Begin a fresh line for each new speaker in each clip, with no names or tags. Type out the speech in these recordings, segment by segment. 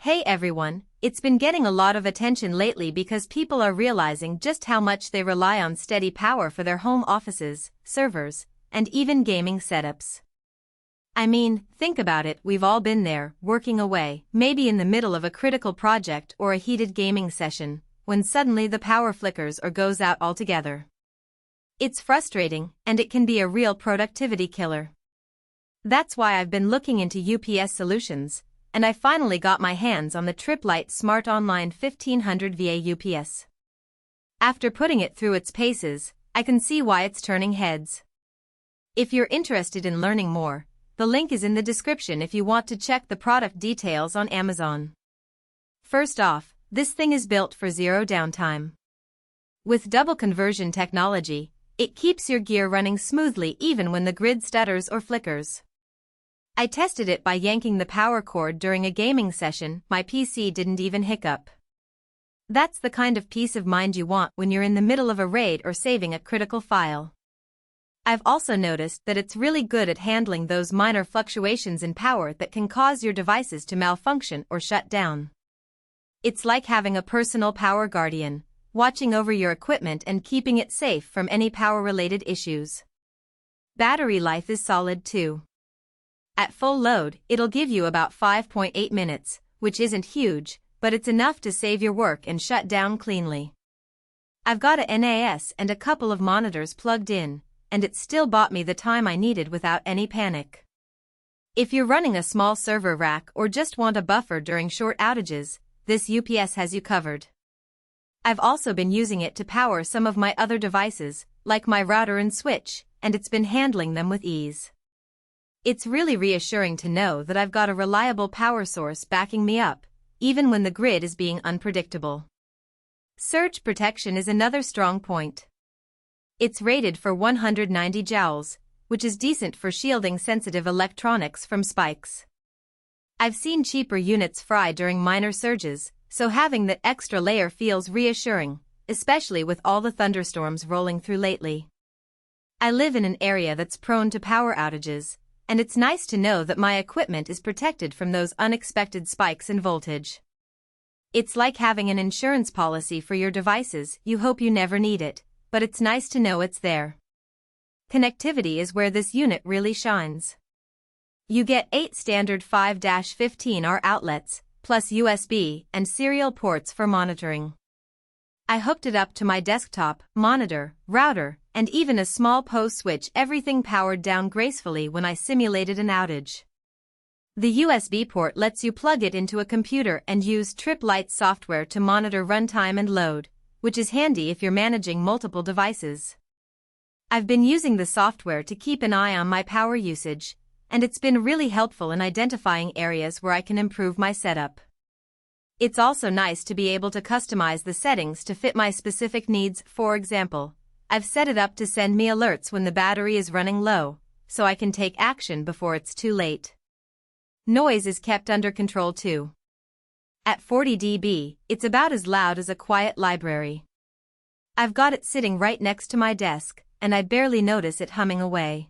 Hey everyone, it's been getting a lot of attention lately because people are realizing just how much they rely on steady power for their home offices, servers, and even gaming setups. I mean, think about it, we've all been there, working away, maybe in the middle of a critical project or a heated gaming session, when suddenly the power flickers or goes out altogether. It's frustrating, and it can be a real productivity killer. That's why I've been looking into UPS solutions, and I finally got my hands on the Tripp Lite SmartOnline 1500VA UPS. After putting it through its paces, I can see why it's turning heads. If you're interested in learning more, the link is in the description if you want to check the product details on Amazon. First off, this thing is built for zero downtime. With double conversion technology, it keeps your gear running smoothly even when the grid stutters or flickers. I tested it by yanking the power cord during a gaming session, my PC didn't even hiccup. That's the kind of peace of mind you want when you're in the middle of a raid or saving a critical file. I've also noticed that it's really good at handling those minor fluctuations in power that can cause your devices to malfunction or shut down. It's like having a personal power guardian, watching over your equipment and keeping it safe from any power-related issues. Battery life is solid too. At full load, it'll give you about 5.8 minutes, which isn't huge, but it's enough to save your work and shut down cleanly. I've got a NAS and a couple of monitors plugged in, and it still bought me the time I needed without any panic. If you're running a small server rack or just want a buffer during short outages, this UPS has you covered. I've also been using it to power some of my other devices, like my router and switch, and it's been handling them with ease. It's really reassuring to know that I've got a reliable power source backing me up, even when the grid is being unpredictable. Surge protection is another strong point. It's rated for 190 joules, which is decent for shielding sensitive electronics from spikes. I've seen cheaper units fry during minor surges, so having that extra layer feels reassuring, especially with all the thunderstorms rolling through lately. I live in an area that's prone to power outages, and it's nice to know that my equipment is protected from those unexpected spikes in voltage. It's like having an insurance policy for your devices. You hope you never need it, but it's nice to know it's there. Connectivity is where this unit really shines. You get 8 standard 5-15R outlets, plus USB and serial ports for monitoring. I hooked it up to my desktop, monitor, router, and even a small PO switch. Everything powered down gracefully when I simulated an outage. The USB port lets you plug it into a computer and use Tripp Lite software to monitor runtime and load, which is handy if you're managing multiple devices. I've been using the software to keep an eye on my power usage, and it's been really helpful in identifying areas where I can improve my setup. It's also nice to be able to customize the settings to fit my specific needs. For example, I've set it up to send me alerts when the battery is running low, so I can take action before it's too late. Noise is kept under control too. At 40 dB, it's about as loud as a quiet library. I've got it sitting right next to my desk, and I barely notice it humming away.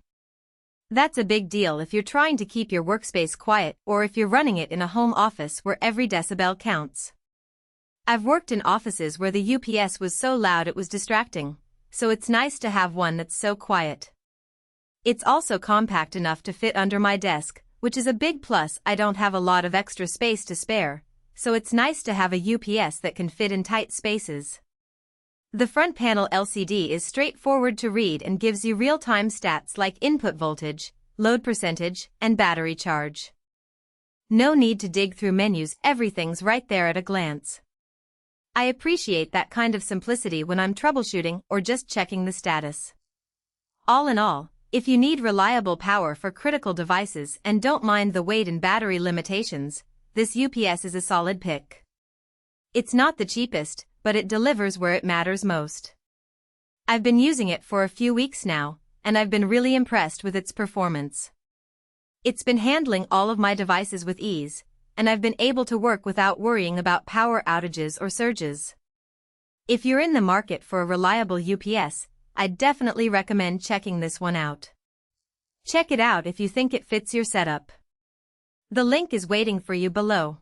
That's a big deal if you're trying to keep your workspace quiet or if you're running it in a home office where every decibel counts. I've worked in offices where the UPS was so loud it was distracting, so it's nice to have one that's so quiet. It's also compact enough to fit under my desk, which is a big plus. I don't have a lot of extra space to spare, so it's nice to have a UPS that can fit in tight spaces. The front panel LCD is straightforward to read and gives you real-time stats like input voltage, load percentage, and battery charge. No need to dig through menus, everything's right there at a glance. I appreciate that kind of simplicity when I'm troubleshooting or just checking the status. All in all, if you need reliable power for critical devices and don't mind the weight and battery limitations, this UPS is a solid pick. It's not the cheapest, but it delivers where it matters most. I've been using it for a few weeks now, and I've been really impressed with its performance. It's been handling all of my devices with ease, and I've been able to work without worrying about power outages or surges. If you're in the market for a reliable UPS, I'd definitely recommend checking this one out. Check it out if you think it fits your setup. The link is waiting for you below.